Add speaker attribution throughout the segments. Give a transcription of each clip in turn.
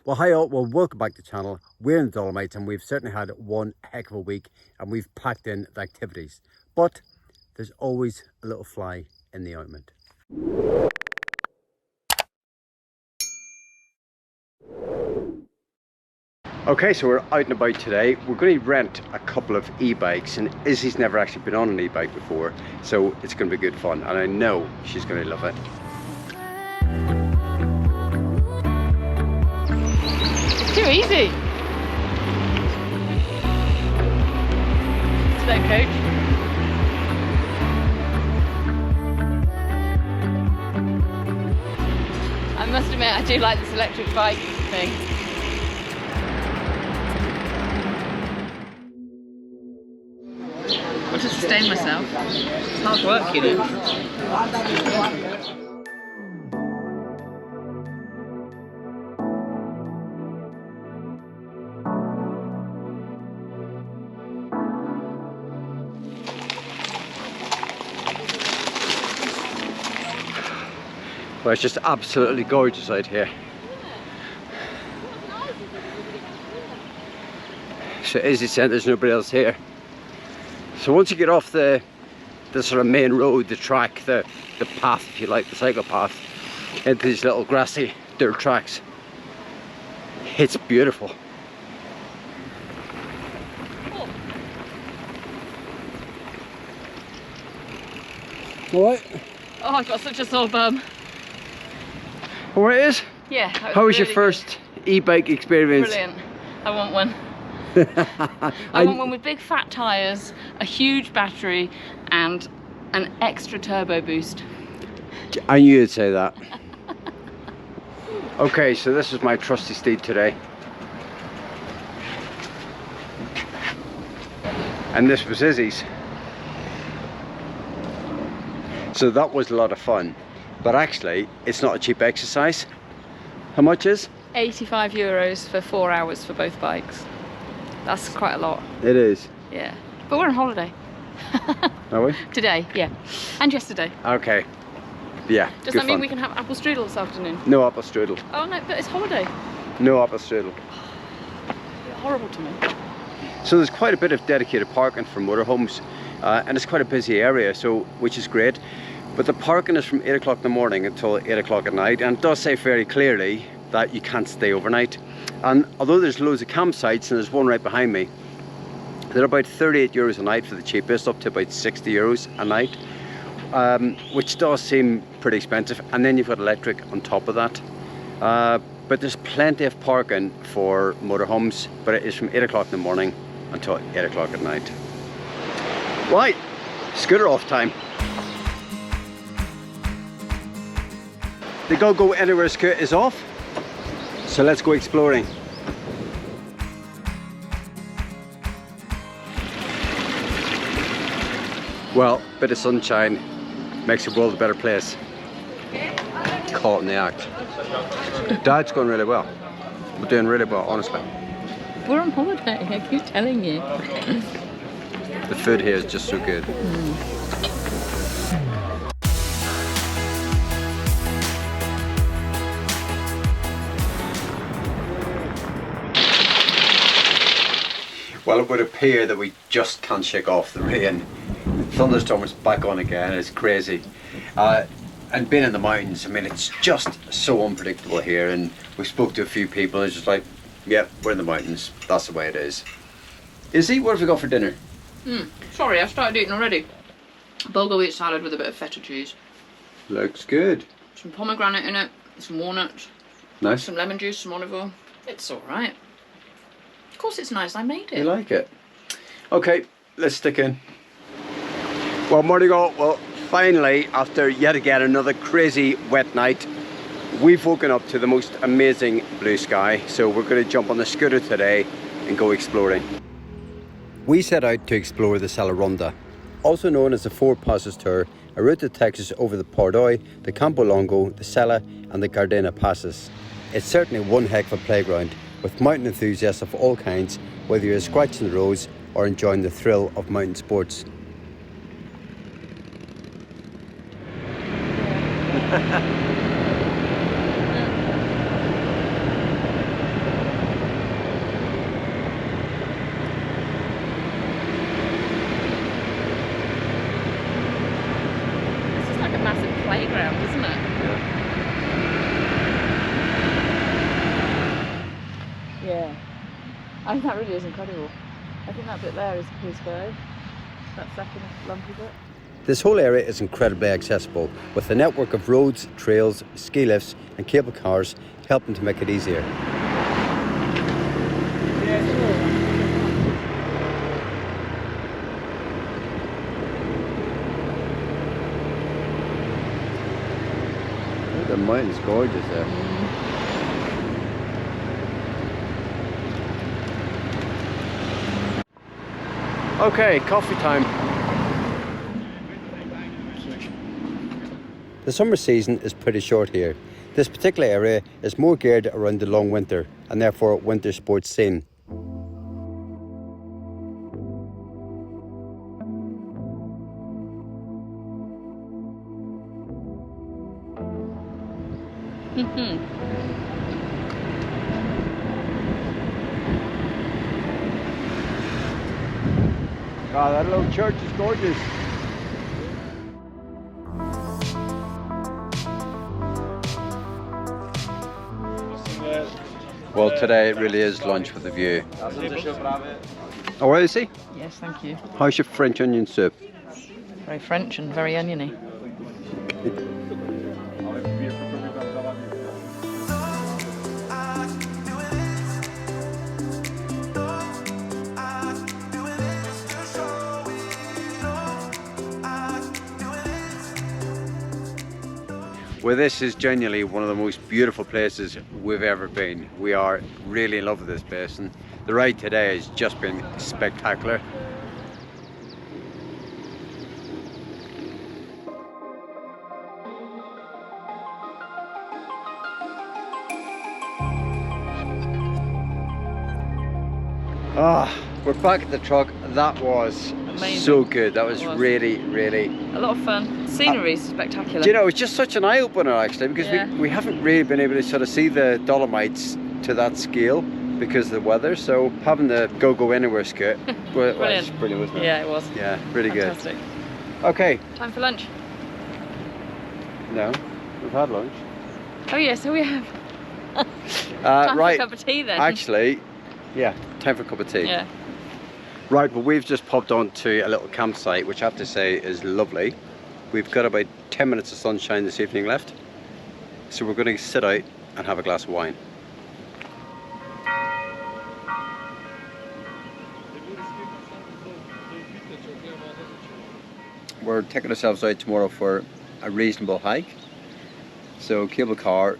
Speaker 1: Well, hi all, well welcome back to the channel. We're in the Dolomites and we've certainly had one heck of a week and we've packed in the activities. But there's always a little fly in the ointment. Okay, so we're out and about today. We're going to rent a couple of e-bikes and Izzy's never actually been on an e-bike before, so it's going to be good fun and I know she's going to love it.
Speaker 2: Too easy. Slow coach. I must admit, I do like this electric bike thing. I want to sustain myself. It's hard work, you know.
Speaker 1: Well, it's just absolutely gorgeous out here. So Izzy said there's nobody else here. So once you get off the sort of main road, the track, the path if you like, the cycle path, into these little grassy dirt tracks, it's beautiful. What?
Speaker 2: Oh, I got such a sore bum.
Speaker 1: Oh, it is?
Speaker 2: Yeah.
Speaker 1: How was your first e-bike experience?
Speaker 2: Brilliant. I want one. I want one with big fat tyres, a huge battery and an extra turbo boost.
Speaker 1: I knew you'd say that. Okay, so this is my trusty steed today. And this was Izzy's. So that was a lot of fun. But actually, it's not a cheap exercise. How much is?
Speaker 2: €85 for 4 hours for both bikes. That's quite a lot.
Speaker 1: It is.
Speaker 2: Yeah. But we're on holiday.
Speaker 1: Are we?
Speaker 2: Today, yeah. And yesterday.
Speaker 1: Okay. Yeah.
Speaker 2: Does that mean we can have apple strudel this afternoon?
Speaker 1: No apple strudel.
Speaker 2: Oh no, but it's holiday.
Speaker 1: No apple strudel.
Speaker 2: Horrible to me.
Speaker 1: So there's quite a bit of dedicated parking for motorhomes, and it's quite a busy area, so which is great. But the parking is from 8 o'clock in the morning until 8 o'clock at night, and it does say very clearly that you can't stay overnight. And although there's loads of campsites, and there's one right behind me, they're about €38 a night for the cheapest, up to about €60 a night, which does seem pretty expensive. And then you've got electric on top of that. But there's plenty of parking for motorhomes, but it is from 8 o'clock in the morning until 8 o'clock at night. Right, scooter off time. The Go Anywhere scooter is off, so let's go exploring. Well, a bit of sunshine makes the world a better place. Caught in the act. Dad's going really well. We're doing really well, honestly.
Speaker 2: We're on holiday, I keep telling you.
Speaker 1: The food here is just so good. Well, it would appear that we just can't shake off the rain. Thunderstorm is back on again, it's crazy. And being in the mountains, I mean, it's just so unpredictable here, and we spoke to a few people, and it's just like, yeah, we're in the mountains, that's the way it is. Izzy, what have we got for dinner?
Speaker 2: Sorry, I've started eating already. Bulgur wheat salad with a bit of feta cheese.
Speaker 1: Looks good.
Speaker 2: Some pomegranate in it, some walnuts.
Speaker 1: Nice.
Speaker 2: Some lemon juice, some olive oil. It's alright. Of course it's nice, I made it.
Speaker 1: You like it? Okay, let's stick in. Well, morning all. Well, finally, after yet again another crazy wet night, we've woken up to the most amazing blue sky. So we're going to jump on the scooter today and go exploring. We set out to explore the Sella Ronda, also known as the Four Passes Tour, a route that takes us over the Pordoi, the Campo Longo, the Sella and the Gardena passes. It's certainly one heck of a playground, with mountain enthusiasts of all kinds, whether you're scratching the roads or enjoying the thrill of mountain sports.
Speaker 2: I mean, that really is incredible. I think that bit there is Peace Bay. That second lumpy bit.
Speaker 1: This whole area is incredibly accessible, with a network of roads, trails, ski lifts and cable cars helping to make it easier. The mountain's gorgeous there. Okay, coffee time. The summer season is pretty short here. This particular area is more geared around the long winter and therefore winter sports scene. God, that little church is gorgeous. Well, today it really is lunch with a view. Oh, where is he?
Speaker 2: Yes, thank you.
Speaker 1: How's your French onion soup?
Speaker 2: Very French and very oniony.
Speaker 1: Well, this is genuinely one of the most beautiful places we've ever been. We are really in love with this place, and the ride today has just been spectacular. We're back at the truck. That was
Speaker 2: amazing.
Speaker 1: So good. That was really, really...
Speaker 2: a lot of fun. Scenery's spectacular.
Speaker 1: Do you know, it's just such an eye-opener actually, because we haven't really been able to sort of see the Dolomites to that scale because of the weather, so having the go anywhere skirt was brilliant, wasn't it?
Speaker 2: Yeah, it was.
Speaker 1: Yeah, really
Speaker 2: fantastic.
Speaker 1: Good. Okay.
Speaker 2: Time for lunch.
Speaker 1: No, we've had lunch.
Speaker 2: Oh yes, so we have. Time
Speaker 1: right.
Speaker 2: for a cup of tea then.
Speaker 1: Actually, yeah, time for a cup of tea.
Speaker 2: Yeah.
Speaker 1: Right, well, we've just popped onto a little campsite, which I have to say is lovely. We've got about 10 minutes of sunshine this evening left, so we're going to sit out and have a glass of wine. We're taking ourselves out tomorrow for a reasonable hike, so cable car,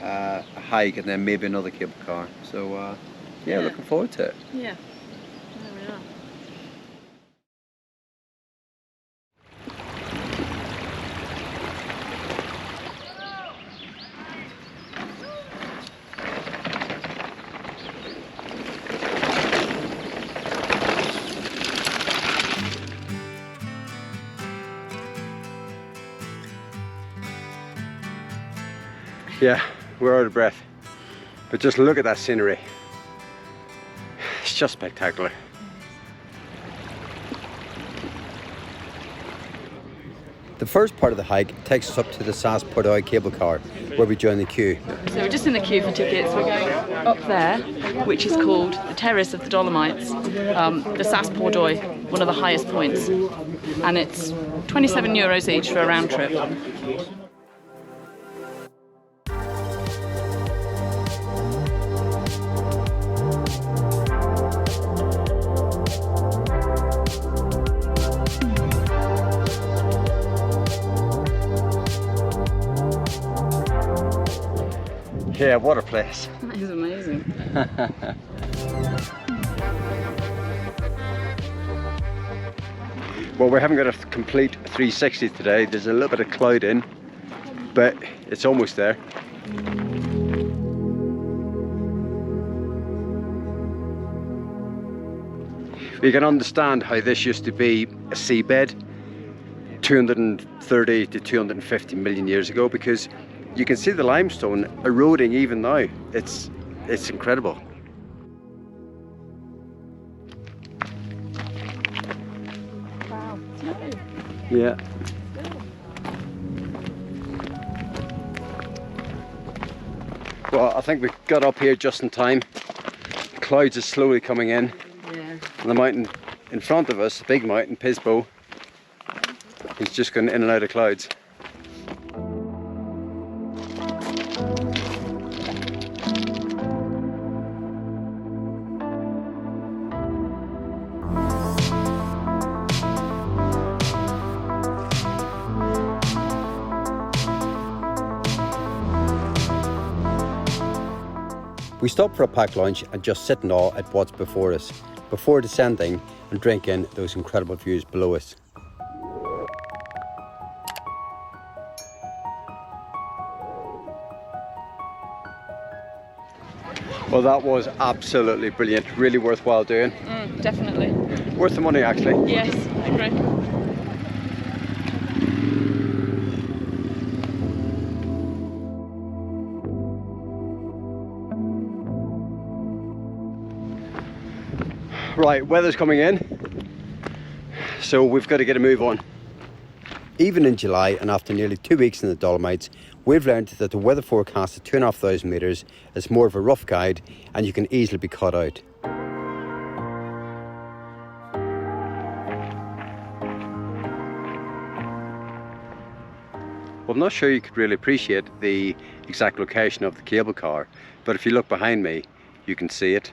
Speaker 1: a hike, and then maybe another cable car. So yeah, looking forward to it.
Speaker 2: Yeah. There we are.
Speaker 1: Yeah, we're out of breath, but just look at that scenery. It's just spectacular. The first part of the hike takes us up to the Sas Port cable car, where we join the queue.
Speaker 2: So we're just in the queue for tickets. We're going up there, which is called the Terrace of the Dolomites, the Sas Port, one of the highest points, and it's €27 each for a round trip.
Speaker 1: Yeah, what a place.
Speaker 2: That is amazing.
Speaker 1: Well, we haven't got a complete 360 today. There's a little bit of cloud in, but it's almost there. We can understand how this used to be a seabed 230 to 250 million years ago, because you can see the limestone eroding even now. It's incredible.
Speaker 2: Wow. Snow.
Speaker 1: Yeah. Well, I think we got up here just in time. clouds are slowly coming in.
Speaker 2: Yeah.
Speaker 1: And the mountain in front of us, the big mountain, Pisbo, is just going in and out of clouds. We stopped for a packed lunch and just sit in awe at what's before us, before descending and drink in those incredible views below us. Well, that was absolutely brilliant, really worthwhile doing.
Speaker 2: Definitely.
Speaker 1: Worth the money, actually.
Speaker 2: Yes, I agree.
Speaker 1: Right, weather's coming in, so we've got to get a move on. Even in July, and after nearly 2 weeks in the Dolomites, we've learned that the weather forecast at 2,500 metres is more of a rough guide and you can easily be caught out. Well, I'm not sure you could really appreciate the exact location of the cable car, but if you look behind me, you can see it.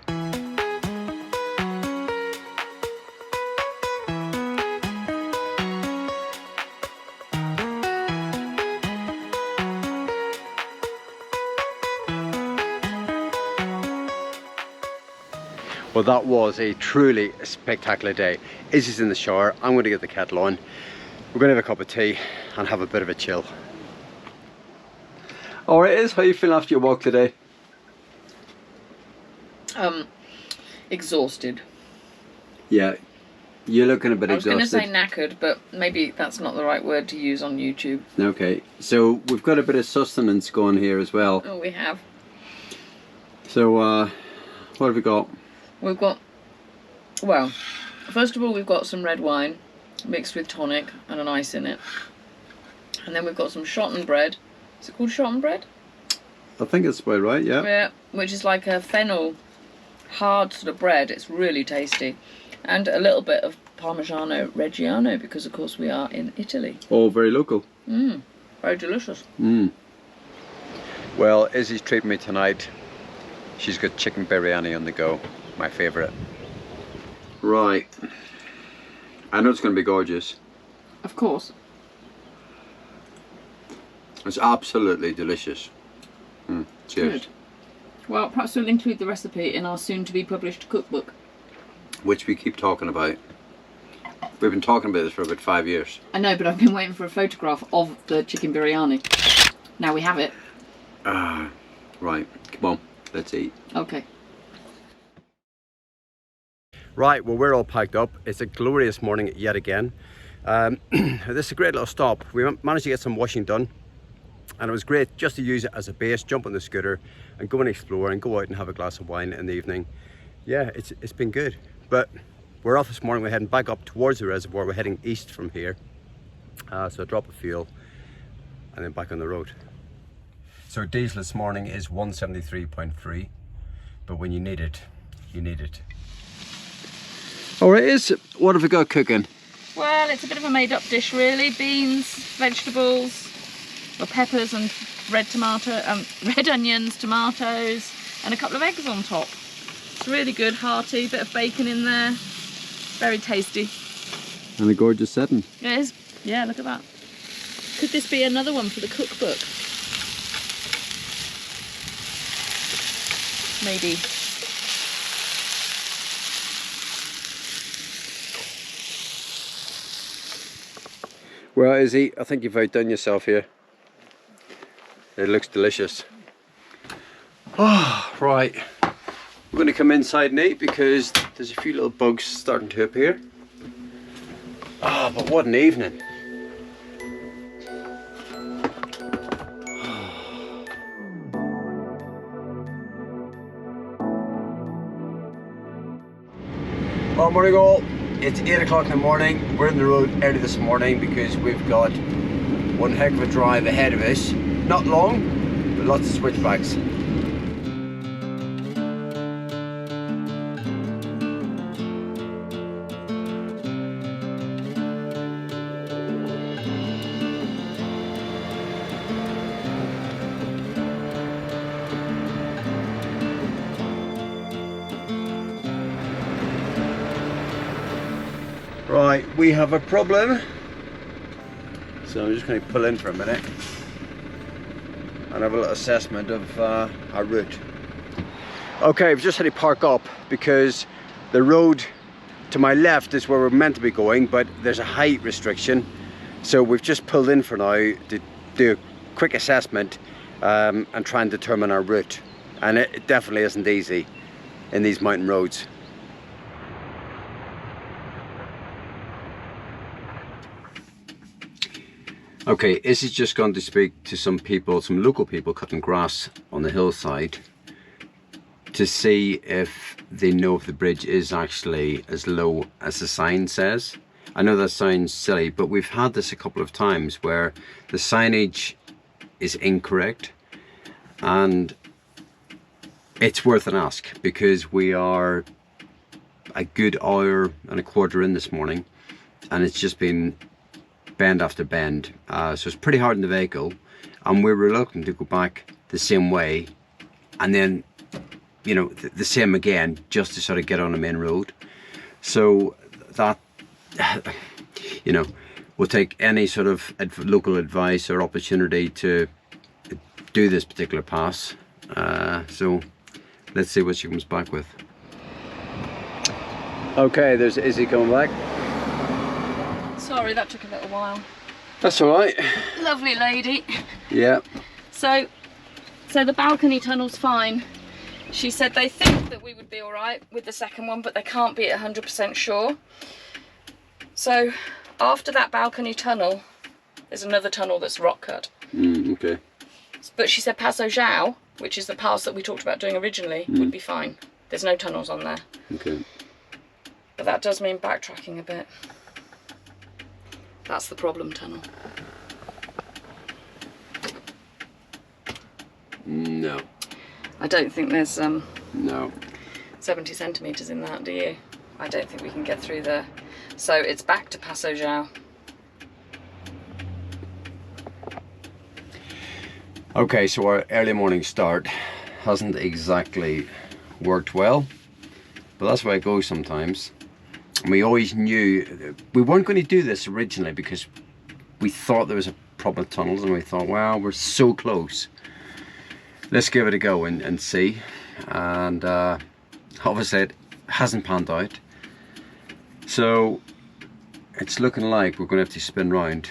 Speaker 1: Well, that was a truly spectacular day. Izzy's in the shower, I'm going to get the kettle on. We're going to have a cup of tea and have a bit of a chill. Alright, Iz, how are you feeling after your walk today?
Speaker 2: Exhausted.
Speaker 1: Yeah, you're looking a bit exhausted.
Speaker 2: I was going to say knackered, but maybe that's not the right word to use on YouTube.
Speaker 1: Okay, so we've got a bit of sustenance going here as well.
Speaker 2: Oh, we have.
Speaker 1: So, what have we got?
Speaker 2: We've got, well, first of all, we've got some red wine mixed with tonic and an ice in it. And then we've got some shotten bread. Is it called shotten bread?
Speaker 1: I think it's about right, yeah.
Speaker 2: Yeah, which is like a fennel, hard sort of bread. It's really tasty. And a little bit of Parmigiano Reggiano, because of course we are in Italy.
Speaker 1: Oh, very local.
Speaker 2: Very delicious.
Speaker 1: Well, Izzy's treating me tonight. She's got chicken biryani on the go. My favourite. Right. I know it's going to be gorgeous.
Speaker 2: Of course.
Speaker 1: It's absolutely delicious. Cheers.
Speaker 2: Good. Well, perhaps we'll include the recipe in our soon-to-be published cookbook.
Speaker 1: Which we keep talking about. We've been talking about this for about 5 years.
Speaker 2: I know, but I've been waiting for a photograph of the chicken biryani. Now we have it.
Speaker 1: Right. Come on. Let's eat.
Speaker 2: Okay.
Speaker 1: Right, well, we're all packed up. It's a glorious morning yet again. This is a great little stop. We managed to get some washing done, and it was great just to use it as a base, jump on the scooter and go and explore and go out and have a glass of wine in the evening. Yeah, it's been good. But we're off this morning. We're heading back up towards the reservoir. We're heading east from here. So a drop of fuel and then back on the road. So diesel this morning is 173.3, but when you need it, you need it. Alright, what have we got cooking?
Speaker 2: Well, it's a bit of a made-up dish, really. Beans, vegetables, or peppers and red onions, tomatoes, and a couple of eggs on top. It's really good, hearty, bit of bacon in there. Very tasty.
Speaker 1: And a gorgeous setting.
Speaker 2: It is. Yeah, look at that. Could this be another one for the cookbook? Maybe.
Speaker 1: Well, Izzy, I think you've outdone yourself here. It looks delicious. Oh, right. We're going to come inside and eat because there's a few little bugs starting to appear. Ah, but what an evening. Well, morning all. It's 8 o'clock in the morning. We're on the road early this morning because we've got one heck of a drive ahead of us. Not long, but lots of switchbacks. Right, we have a problem. So I'm just going to pull in for a minute and have a little assessment of our route. Okay, I've just had to park up because the road to my left is where we're meant to be going, but there's a height restriction. So we've just pulled in for now to do a quick assessment and try and determine our route. And it definitely isn't easy in these mountain roads. Okay, Izzy's just gone to speak to some people, some local people cutting grass on the hillside to see if they know if the bridge is actually as low as the sign says. I know that sounds silly, but we've had this a couple of times where the signage is incorrect, and it's worth an ask because we are a good hour and a quarter in this morning and it's just been bend after bend, so it's pretty hard in the vehicle, and we're reluctant to go back the same way and then, you know, the same again just to sort of get on the main road. So that, you know, we'll take any sort of local advice or opportunity to do this particular pass. So let's see what she comes back with. Okay, there's Izzy coming back.
Speaker 2: Sorry, that took a little while.
Speaker 1: That's all right.
Speaker 2: Lovely lady.
Speaker 1: Yeah.
Speaker 2: So the balcony tunnel's fine. She said they think that we would be all right with the second one, but they can't be 100% sure. So after that balcony tunnel, there's another tunnel that's rock cut.
Speaker 1: Okay.
Speaker 2: But she said Paso Zhao, which is the pass that we talked about doing originally, would be fine. There's no tunnels on there.
Speaker 1: Okay.
Speaker 2: But that does mean backtracking a bit. That's the problem tunnel.
Speaker 1: No.
Speaker 2: I don't think there's
Speaker 1: No.
Speaker 2: 70 centimetres in that, do you? I don't think we can get through there. So it's back to Paso Zhao.
Speaker 1: Okay, so our early morning start hasn't exactly worked well, but that's the way it goes sometimes. And we always knew we weren't going to do this originally because we thought there was a problem with tunnels, and we thought, wow, we're so close. Let's give it a go and see. And obviously it hasn't panned out. So it's looking like we're going to have to spin round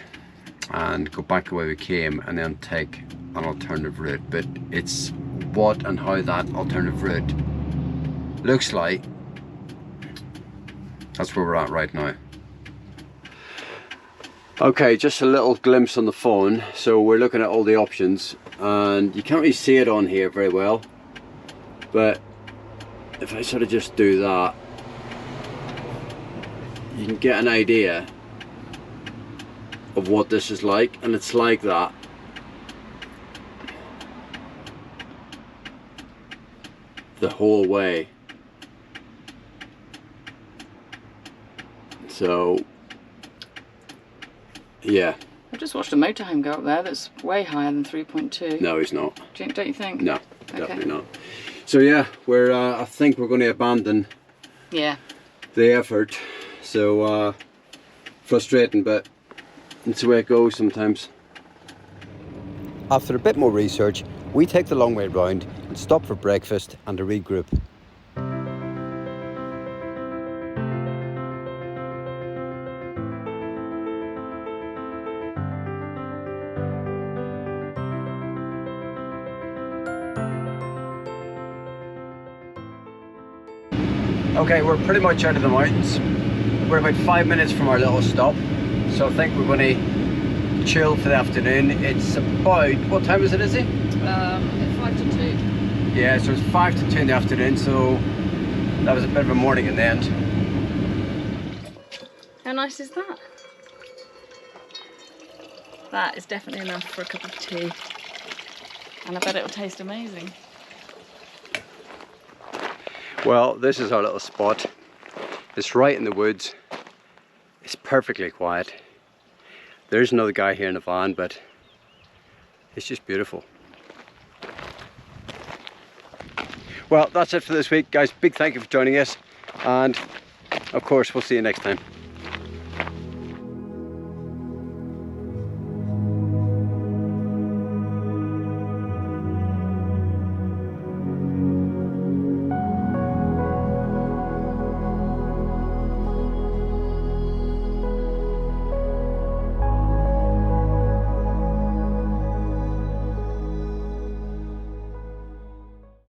Speaker 1: and go back the way we came and then take an alternative route. But it's what and how that alternative route looks like. That's where we're at right now. Okay, just a little glimpse on the phone. So we're looking at all the options, and you can't really see it on here very well, but if I sort of just do that, you can get an idea of what this is like, and it's like that. The whole way. So yeah.
Speaker 2: I just watched a motorhome go up there that's way higher than 3.2.
Speaker 1: No, he's not.
Speaker 2: Don't you think?
Speaker 1: No, definitely not. So yeah, we're I think we're going to abandon the effort. So frustrating, but it's the way it goes sometimes. After a bit more research, we take the long way round and stop for breakfast and a regroup. Okay, we're pretty much out of the mountains. We're about 5 minutes from our little stop, so I think we're going to chill for the afternoon. It's about, what time is it, Izzy?
Speaker 2: 5 to 2.
Speaker 1: Yeah, so it's 5 to 2 in the afternoon, so that was a bit of a morning in the end.
Speaker 2: How nice is that? That is definitely enough for a cup of tea, and I bet it'll taste amazing.
Speaker 1: Well, this is our little spot. It's right in the woods. It's perfectly quiet. There's another guy here in a van, but it's just beautiful. Well, that's it for this week, guys. Big thank you for joining us, and of course we'll see you next time.